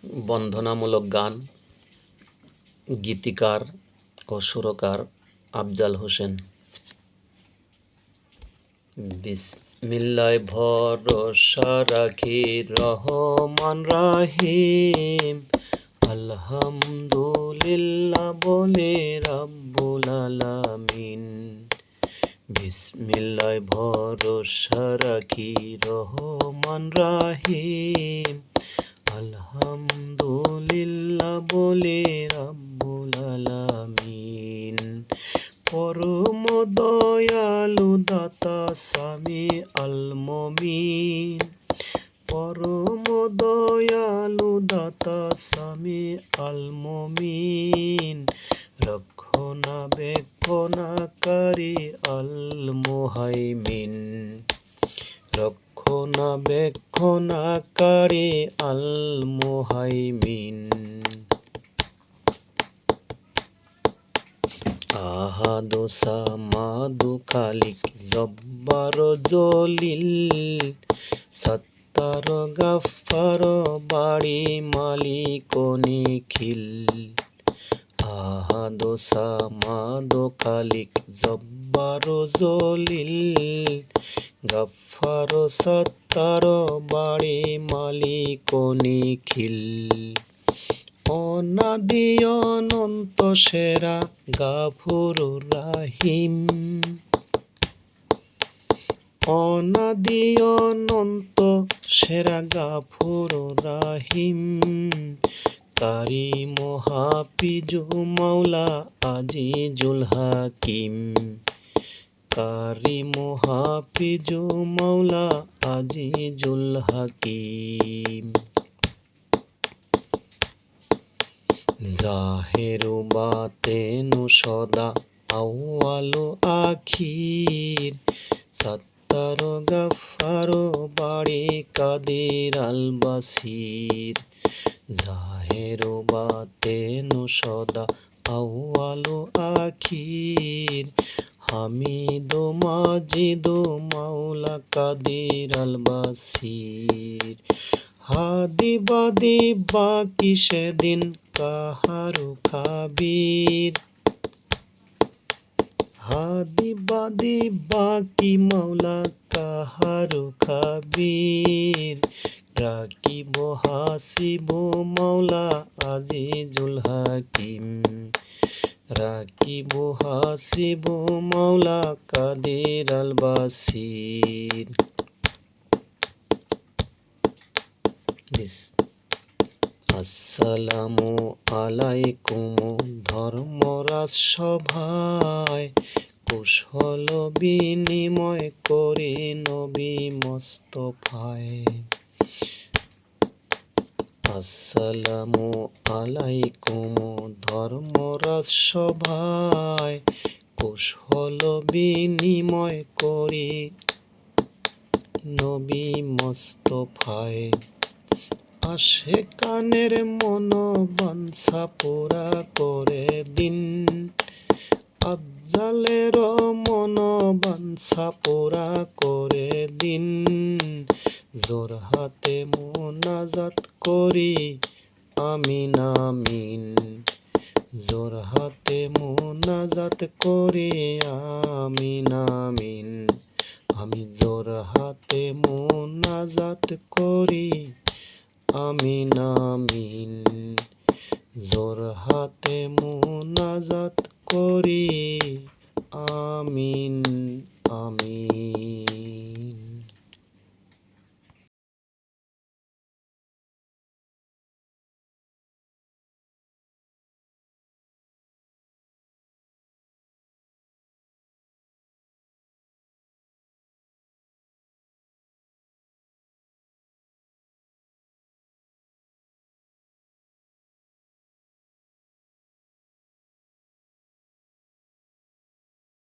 বন্ধনামূলক গান, গীতিকার ও সুরকার আফজাল হোসেন। বিসমিল্লাহ ভরসা রাখি রহমান রাহিম, আলহামদুলিল্লাহ বলে রাব্বুল আলামিন। বিসমিল্লাহ ভরসা রাখি রহমান রাহিম, আলহামদুলিল্লাহ বলে রাব্বুল আলামিন। পরম দয়ালু দাতা সামি আল মুমিন, পরম দয়ালু দাতা সামি আল মুমিন, রক্ষণাবেক্ষণাকারী আল মুহাইমিন, রক্ষণাবেক্ষণাকারী আল মুহাইমিন। আহাদু সামাদু খালিক জব্বার জলিল, সত্তার গাফফার বাড়ি মালিক নিখিল। আহাদু সামাদু খালিক জব্বার জলিল, গাফফার সত্তার বাড়ি মালিক নিখিল। অনাদি অনন্ত সেরা গাফুর রাহিম, অনাদি অনন্ত সেরা গাফুর রাহিম। কারিম হাফিজু মাওলা আজিজুল হাকিম, কারিম হাফিজু মাওলা আজিজুল হাকিম। জাহেরু বাতেনু সদা আউয়ালু আখির, সত্তার গাফফার বাড়ি কাদির আল বাসির। জাহেরু বাতেনু সদা আউয়ালু আখির, হামিদু মাজিদু মাওলা কাদির আল বাসির। হাদি বাদি বাকি সেদিন কাহারু খাবির, হাদি বাদি বাকি মাওলা কাহারু খাবির। রাকিব হাসিব মাওলা আজিজুল হাকিম, রাকিব হাসিব মাওলা কাদির আল বাসির। আসসালামু আলাইকুম ধর্মরাজ সভায়, কুশল বিনিময় করি নবী মোস্তফায়। আসসালামু আলাইকুম ধর্মরাজ সভায়, কুশল বিনিময় করি নবী মোস্তফায়। আসে কানের মন বাঞ্ছা পুরা করে দিন, আফজালের মন বাঞ্ছা পুরা করে দিন। জোর হাতে মোনাজাত করি আমিন আমিন, জোর হাতে মোনাজাত করি আমিন আমিন। আমি জোর হাতে মোনাজাত করি আমিন আমিন, জোর হাতে মোনাজাত করি আমিন আমিন।